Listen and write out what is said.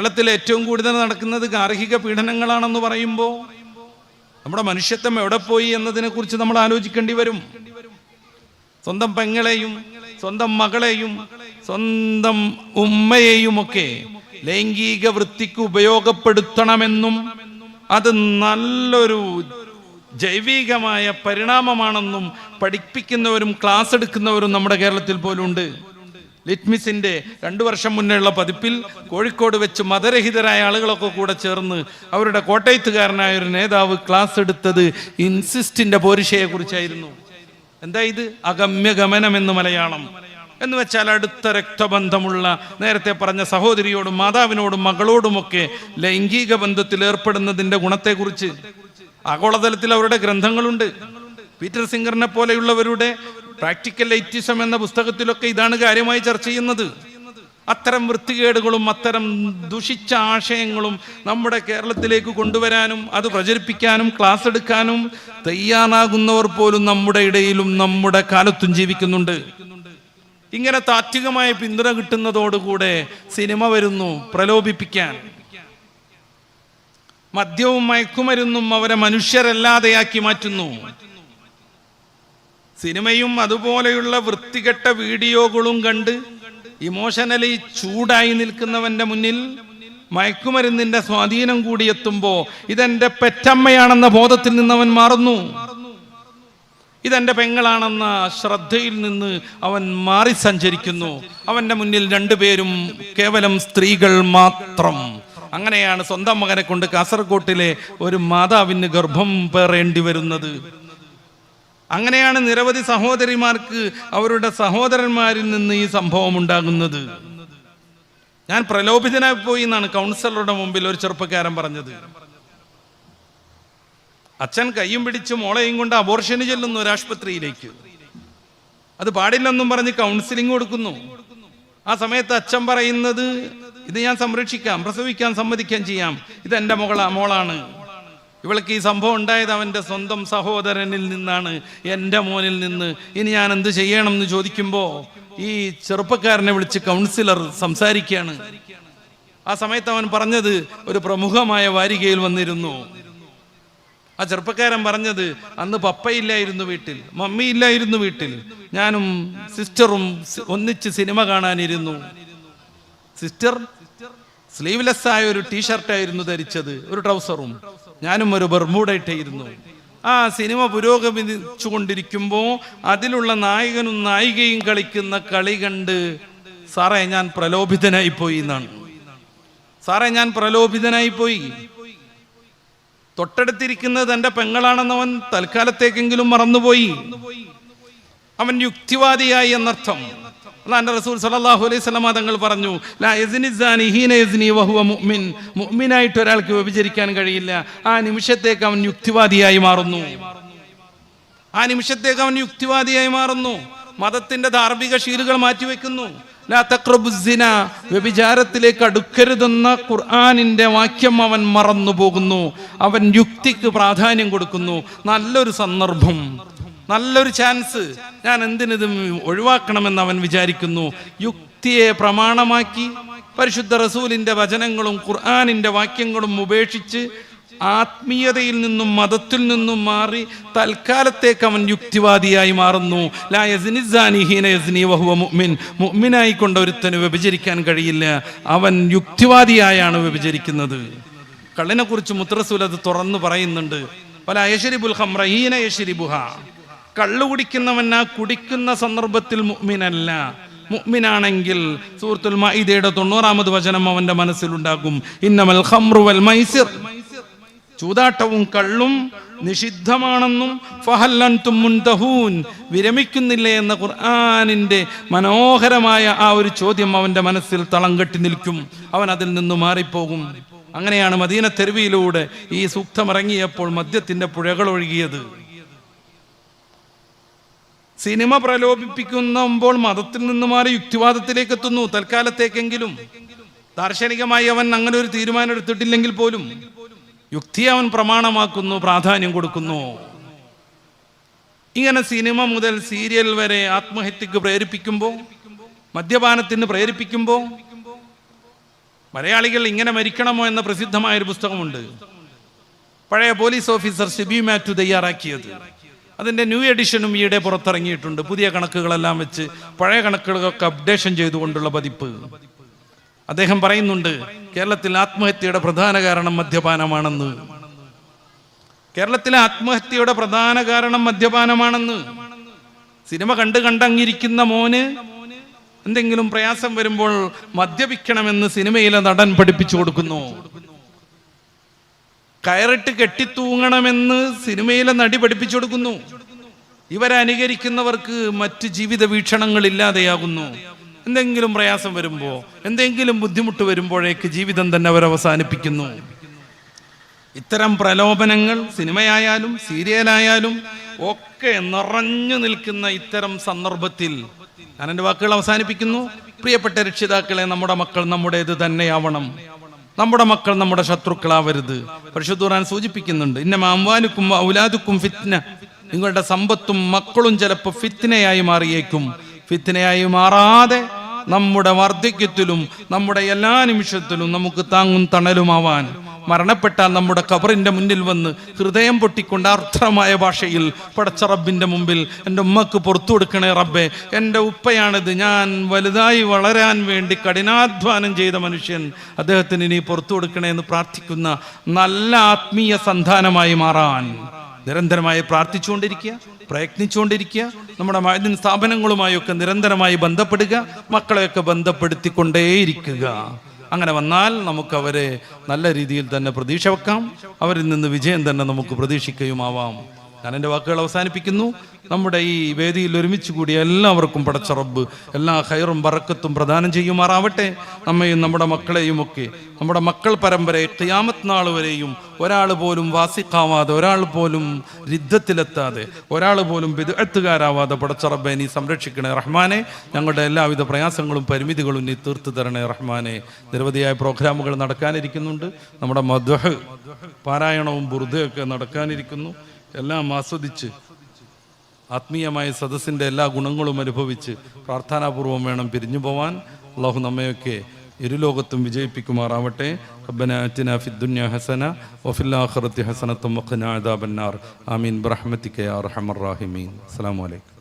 കേരളത്തിൽ ഏറ്റവും കൂടുതൽ നടക്കുന്നത് ഗാർഹിക പീഡനങ്ങളാണെന്ന് പറയുമ്പോൾ നമ്മുടെ മനുഷ്യത്വം എവിടെ പോയി എന്നതിനെ കുറിച്ച് നമ്മൾ ആലോചിക്കേണ്ടി വരും. സ്വന്തം പെങ്ങളെയും സ്വന്തം മകളെയും സ്വന്തം ഉമ്മയെയും ഒക്കെ ലൈംഗിക വൃത്തിക്ക് ഉപയോഗപ്പെടുത്തണമെന്നും അത് നല്ലൊരു ജൈവികമായ പരിണാമമാണെന്നും പഠിപ്പിക്കുന്നവരും ക്ലാസ് എടുക്കുന്നവരും നമ്മുടെ കേരളത്തിൽ പോലും ഉണ്ട്. ലിറ്റ്മിസിന്റെ 2 വർഷം മുന്നേയുള്ള പതിപ്പിൽ കോഴിക്കോട് വെച്ച് മതരഹിതരായ ആളുകളൊക്കെ കൂടെ ചേർന്ന് അവരുടെ കോട്ടയത്തുകാരനായ ഒരു നേതാവ് ക്ലാസ് എടുത്തത് ഇൻസിസ്റ്റിന്റെ പോരിശയെ കുറിച്ചായിരുന്നു. എന്താ ഇത്? അഗമ്യഗമനം എന്ന് മലയാളം എന്ന് വെച്ചാൽ അടുത്ത രക്തബന്ധമുള്ള, നേരത്തെ പറഞ്ഞ സഹോദരിയോടും മാതാവിനോടും മകളോടുമൊക്കെ ലൈംഗിക ബന്ധത്തിൽ ഏർപ്പെടുന്നതിന്റെ ഗുണത്തെക്കുറിച്ച് ആഗോളതലത്തിൽ അവരുടെ ഗ്രന്ഥങ്ങളുണ്ട്. പീറ്റർ സിംഗറിനെ പോലെയുള്ളവരുടെ പ്രാക്ടിക്കൽ എയ്റ്റിസം എന്ന പുസ്തകത്തിലൊക്കെ ഇതാണ് കാര്യമായി ചർച്ച ചെയ്യുന്നത്. അത്തരം വൃത്തികേടുകളും അത്തരം ദുഷിച്ച ആശയങ്ങളും നമ്മുടെ കേരളത്തിലേക്ക് കൊണ്ടുവരാനും അത് പ്രചരിപ്പിക്കാനും ക്ലാസ് എടുക്കാനും തയ്യാറാകുന്നവർ പോലും നമ്മുടെ ഇടയിലും നമ്മുടെ കാലത്തും ജീവിക്കുന്നുണ്ട്. ഇങ്ങനെ താത്വികമായ പിന്തുണ കിട്ടുന്നതോടുകൂടെ സിനിമ വരുന്നു പ്രലോഭിപ്പിക്കാൻ. മദ്യവും മയക്കുമരുന്നും അവരെ മനുഷ്യരല്ലാതെയാക്കി മാറ്റുന്നു. സിനിമയും അതുപോലെയുള്ള വൃത്തികെട്ട വീഡിയോകളും കണ്ട് ഇമോഷണലി ചൂടായി നിൽക്കുന്നവന്റെ മുന്നിൽ മയക്കുമരുന്നിന്റെ സ്വാധീനം കൂടി എത്തുമ്പോൾ ഇതെന്റെ പെറ്റമ്മയാണെന്ന ബോധത്തിൽ നിന്ന് അവൻ മാറുന്നു. ഇതെന്റെ പെങ്ങളാണെന്ന ശ്രദ്ധയിൽ നിന്ന് അവൻ മാറി സഞ്ചരിക്കുന്നു. അവന്റെ മുന്നിൽ 2 പേരും കേവലം സ്ത്രീകൾ മാത്രം. അങ്ങനെയാണ് സ്വന്തം മകനെ കൊണ്ട് കാസർഗോട്ടിലെ ഒരു മാതാവിന് ഗർഭം പേറേണ്ടി വരുന്നത്. അങ്ങനെയാണ് നിരവധി സഹോദരിമാർക്ക് അവരുടെ സഹോദരന്മാരിൽ നിന്ന് ഈ സംഭവം ഉണ്ടാകുന്നത്. ഞാൻ പ്രലോഭിതനായി പോയി എന്നാണ് കൗൺസിലറുടെ മുമ്പിൽ ഒരു ചെറുപ്പക്കാരൻ പറഞ്ഞത്. അച്ഛൻ കയ്യും പിടിച്ച് മോളെയും കൊണ്ട് അബോർഷന് ചെല്ലുന്നു ഒരു ആശുപത്രിയിലേക്ക്. അത് പാടില്ലെന്നും പറഞ്ഞ് കൗൺസിലിംഗ് കൊടുക്കുന്നു. ആ സമയത്ത് അച്ഛൻ പറയുന്നത്, ഇത് ഞാൻ സംരക്ഷിക്കാം, പ്രസവിക്കാൻ സമ്മതിക്കാൻ ചെയ്യാം, ഇത് എൻ്റെ മോളാണ്. ഇവൾക്ക് ഈ സംഭവം ഉണ്ടായത് അവൻ്റെ സ്വന്തം സഹോദരനിൽ നിന്നാണ്, എൻ്റെ മോനിൽ നിന്ന്. ഇനി ഞാൻ എന്ത് ചെയ്യണം എന്ന് ചോദിക്കുമ്പോൾ ഈ ചെറുപ്പക്കാരനെ വിളിച്ച് കൗൺസിലർ സംസാരിക്കുകയാണ്. ആ സമയത്ത് അവൻ പറഞ്ഞത് ഒരു പ്രമുഖമായ വാരികയിൽ വന്നിരുന്നു. ആ ചെറുപ്പക്കാരൻ പറഞ്ഞത്, അന്ന് പപ്പയില്ലായിരുന്നു വീട്ടിൽ, മമ്മിയില്ലായിരുന്നു വീട്ടിൽ, ഞാനും സിസ്റ്ററും ഒന്നിച്ച് സിനിമ കാണാനിരുന്നു. സിസ്റ്റർ സ്ലീവ്ലെസ് ആയ ഒരു ടീഷർട്ടായിരുന്നു ധരിച്ചത്, ഒരു ട്രൗസറും. ഞാനും ഒരു ബർമൂഡ ഇട്ടായിരുന്നു. ആ സിനിമ പുരോഗമിച്ചു കൊണ്ടിരിക്കുമ്പോൾ അതിലുള്ള നായകനും നായികയും കളിക്കുന്ന കളി കണ്ട് സാറേ ഞാൻ പ്രലോഭിതനായി പോയി എന്നാണ്. സാറേ ഞാൻ പ്രലോഭിതനായി പോയി. തൊട്ടടുത്തിരിക്കുന്നത് എൻ്റെ പെങ്ങളാണെന്നവൻ തൽക്കാലത്തേക്കെങ്കിലും മറന്നുപോയി. അവൻ യുക്തിവാദിയായി എന്നർത്ഥം. അല്ലാഹുവിന്റെ റസൂൽ സല്ലല്ലാഹു അലൈഹി വസല്ലം തങ്ങൾ പറഞ്ഞു, ലാ യസ്നി സാനി ഹീന യസ്നി വഹുവ മുഅ്മിൻ. മുഅ്മിനായിട്ട് ഒരാൾക്ക് വ്യഭിചരിക്കാൻ കഴിയില്ല. ആ നിമിഷത്തേക്ക് അവൻ യുക്തിവാദിയായി മാറുന്നു. ആ നിമിഷത്തേക്ക് അവൻ യുക്തിവാദിയായി മാറുന്നു. മതത്തിന്റെ ധാർമ്മിക ശീലുകൾ മാറ്റിവെക്കുന്നു. ലാ തഖ്റബു സിന, വ്യഭിചാരത്തിലേക്ക് അടുക്കരുതെന്ന ഖുർആനിന്റെ വാക്യം അവൻ മറന്നു പോകുന്നു. അവൻ യുക്തിക്ക് പ്രാധാന്യം കൊടുക്കുന്നു. നല്ലൊരു സന്ദർഭം, നല്ലൊരു ചാൻസ്, ഞാൻ എന്തിനിത് ഒഴിവാക്കണമെന്ന് അവൻ വിചാരിക്കുന്നു. യുക്തിയെ പ്രമാണമാക്കി പരിശുദ്ധ റസൂലിന്റെ വചനങ്ങളും ഖുർആനിന്റെ വാക്യങ്ങളും ഉപേക്ഷിച്ച് ആത്മീയതയിൽ നിന്നും മതത്തിൽ നിന്നും മാറി തൽക്കാലത്തേക്ക് അവൻ യുക്തിവാദിയായി മാറുന്നു. ലാ യസ്നി സാനി ഹീന യസ്നി വഹുവ മുഅ്മിൻ. മുഅ്മിനായി കൊണ്ട് ഒരുത്തന് വ്യഭിചരിക്കാൻ കഴിയില്ല, അവൻ യുക്തിവാദിയായാണ് വ്യഭിചരിക്കുന്നത്. കള്ളിനെ കുറിച്ച് മുത്തറസൂൽ അത് തുറന്നു പറയുന്നുണ്ട്. വലാ യശ്രിബുൽ ഖംറ ഹീന യശ്രിബുഹാ. കള്ളു കുടിക്കുന്നവൻ ആ കുടിക്കുന്ന സന്ദർഭത്തിൽ മുഅ്മിനല്ല. മുഅ്മിനാണെങ്കിൽ സൂറത്തുൽ മാഇദയുടെ 90-ാമത് വചനം അവന്റെ മനസ്സിലുണ്ടാകും. ഇന്നമൽ ഖംറു വൽ മൈസിർ, ചൂതാട്ടവും കള്ളും നിഷിദ്ധമാണെന്നും ഫഹൽ അൻതും മുൻതഹൂൻ, വിരമിക്കുന്നില്ലേ എന്ന ഖുർആനിന്റെ മനോഹരമായ ആ ഒരു ചോദ്യം അവന്റെ മനസ്സിൽ തളം കെട്ടി നിൽക്കും. അവൻ അതിൽ നിന്ന് മാറിപ്പോകും. അങ്ങനെയാണ് മദീന തെരുവിലൂടെ ഈ സൂക്തം ഇറങ്ങിയപ്പോൾ മദ്യത്തിന്റെ പുഴകൾ ഒഴുകിയത്. സിനിമ പ്രലോഭിപ്പിക്കുമ്പോൾ മതത്തിൽ നിന്ന് മാറി യുക്തിവാദത്തിലേക്ക് എത്തുന്നു തൽക്കാലത്തേക്കെങ്കിലും. ദാർശനികമായി അവൻ അങ്ങനെ ഒരു തീരുമാനം എടുത്തിട്ടില്ലെങ്കിൽ പോലും യുക്തി അവൻ പ്രമാണമാക്കുന്നു, പ്രാധാന്യം കൊടുക്കുന്നു. ഇങ്ങനെ സിനിമ മുതൽ സീരിയൽ വരെ ആത്മഹത്യക്ക് പ്രേരിപ്പിക്കുമ്പോൾ, മദ്യപാനത്തിന് പ്രേരിപ്പിക്കുമ്പോൾ മലയാളികൾ ഇങ്ങനെ മരിക്കണമോ എന്ന പ്രസിദ്ധമായൊരു പുസ്തകമുണ്ട്, പഴയ പോലീസ് ഓഫീസർ ഷിബി മാത്യു തയ്യാറാക്കിയത്. അതിൻ്റെ ന്യൂ എഡിഷനും ഈയിടെ പുറത്തിറങ്ങിയിട്ടുണ്ട്. പുതിയ കണക്കുകളെല്ലാം വെച്ച് പഴയ കണക്കുകളൊക്കെ അപ്ഡേഷൻ ചെയ്തുകൊണ്ടുള്ള പതിപ്പ്. അദ്ദേഹം പറയുന്നുണ്ട്, കേരളത്തിൽ ആത്മഹത്യയുടെ പ്രധാന കാരണം മദ്യപാനമാണെന്ന്. കേരളത്തിലെ ആത്മഹത്യയുടെ പ്രധാന കാരണം മദ്യപാനമാണെന്ന്. സിനിമ കണ്ടങ്ങിരിക്കുന്ന മോന് എന്തെങ്കിലും പ്രയാസം വരുമ്പോൾ മദ്യപിക്കണമെന്ന് സിനിമയിലെ നടൻ പഠിപ്പിച്ചു കൊടുക്കുന്നു. കയറിട്ട് കെട്ടിത്തൂങ്ങണമെന്ന് സിനിമയിലെ നടി പഠിപ്പിച്ചു കൊടുക്കുന്നു. ഇവരെ അനുകരിക്കുന്നവർക്ക് മറ്റ് ജീവിത വീക്ഷണങ്ങൾ ഇല്ലാതെയാകുന്നു. എന്തെങ്കിലും പ്രയാസം വരുമ്പോൾ, എന്തെങ്കിലും ബുദ്ധിമുട്ട് വരുമ്പോഴേക്ക് ജീവിതം തന്നെ അവരവസാനിപ്പിക്കുന്നു. ഇത്തരം പ്രലോഭനങ്ങൾ സിനിമയായാലും സീരിയലായാലും ഒക്കെ നിറഞ്ഞു നിൽക്കുന്ന ഇത്തരം സന്ദർഭത്തിൽ ഞാൻ എൻ്റെ വാക്കുകൾ അവസാനിപ്പിക്കുന്നു. പ്രിയപ്പെട്ട രക്ഷിതാക്കളെ, നമ്മുടെ മക്കൾ നമ്മുടേത് തന്നെയാവണം. നമ്മുടെ മക്കൾ നമ്മുടെ ശത്രുക്കളാവരുത്. പരിശുദ്ധ ഖുർആൻ സൂചിപ്പിക്കുന്നുണ്ട്, ഇന്നമാ അംവാലുക്കും ഔലാദുക്കും ഫിത്ന. നിങ്ങളുടെ സമ്പത്തും മക്കളും ചിലപ്പോൾ ഫിത്നയായി മാറിയേക്കും. ഫിത്നയായി മാറാതെ നമ്മുടെ വാർദ്ധക്യത്തിലും നമ്മുടെ എല്ലാ നിമിഷത്തിലും നമുക്ക് താങ്ങും തണലുമാവാൻ, മരണപ്പെട്ടാൽ നമ്മുടെ ഖബറിന്റെ മുന്നിൽ വന്ന് ഹൃദയം പൊട്ടിക്കൊണ്ട് അർത്ഥമായ ഭാഷയിൽ പടച്ച റബ്ബിന്റെ മുമ്പിൽ എൻ്റെ ഉമ്മക്ക് പുറത്തു കൊടുക്കണേ റബ്ബേ, എൻ്റെ ഉപ്പയാണിത്, ഞാൻ വലുതായി വളരാൻ വേണ്ടി കഠിനാധ്വാനം ചെയ്ത മനുഷ്യൻ, അദ്ദേഹത്തിന് ഇനി പുറത്തു കൊടുക്കണേ എന്ന് പ്രാർത്ഥിക്കുന്ന നല്ല ആത്മീയ സന്താനമായി മാറാൻ നിരന്തരമായി പ്രാർത്ഥിച്ചുകൊണ്ടിരിക്കുക, പ്രയത്നിച്ചുകൊണ്ടിരിക്കുക. നമ്മുടെ മഅ്ദിൻ സ്ഥാപനങ്ങളുമായൊക്കെ നിരന്തരമായി ബന്ധപ്പെടുക, മക്കളെയൊക്കെ ബന്ധപ്പെടുത്തിക്കൊണ്ടേയിരിക്കുക. അങ്ങനെ വന്നാൽ നമുക്ക് അവരെ നല്ല രീതിയിൽ തന്നെ പ്രതീക്ഷ വെക്കാം. അവരിൽ നിന്ന് വിജയം തന്നെ നമുക്ക് പ്രതീക്ഷിക്കുകയുമാവാം. ഞാൻ എൻ്റെ വാക്കുകൾ അവസാനിപ്പിക്കുന്നു. നമ്മുടെ ഈ വേദിയിൽ ഒരുമിച്ച് കൂടിയ എല്ലാവർക്കും പടച്ച റബ്ബ് എല്ലാ ഖൈറും ബറക്കത്തും പ്രദാനം ചെയ്യുമാറാവട്ടെ. നമ്മയും നമ്മുടെ മക്കളെയും ഒക്കെ, നമ്മുടെ മക്കൾ പരമ്പരയെ ഖിയാമത്ത് നാൾ വരെയും ഒരാൾ പോലും വാസിഖാവാതെ, ഒരാൾ പോലും രിദ്ധത്തിലെത്താതെ, ഒരാൾ പോലും ബിദ്അത്തുകാരാവാതെ പടച്ച റബ്ബെ നീ സംരക്ഷിക്കണേ റഹ്മാനെ. ഞങ്ങളുടെ എല്ലാവിധ പ്രയാസങ്ങളും പരിമിതികളും നീ തീർത്തു തരണേ റഹ്മാനെ. നിരവധിയായ പ്രോഗ്രാമുകൾ നടക്കാനിരിക്കുന്നുണ്ട്. നമ്മുടെ മദ്ഹ് പാരായണവും ബുർദയൊക്കെ നടക്കാനിരിക്കുന്നു. എല്ലാം ആസ്വദിച്ച് ആത്മീയമായ സദസ്സിൻ്റെ എല്ലാ ഗുണങ്ങളും അനുഭവിച്ച് പ്രാർത്ഥനാപൂർവം വേണം പിരിഞ്ഞു പോവാൻ. അള്ളാഹു നമ്മയൊക്കെ ഇരുലോകത്തും വിജയിപ്പിക്കുമാറാവട്ടെ. റബ്ബനാ ആതിനാ ഫിദ്ദുനിയ ഹസന വഫിൽ ആഖിറതി ഹസനത്തും വഖിനാ അദാബന്നാർ. ആമീൻ ബിറഹ്മതിക യാ അർഹമർ റഹീമീൻ. അസ്സലാമു അലൈക്കും.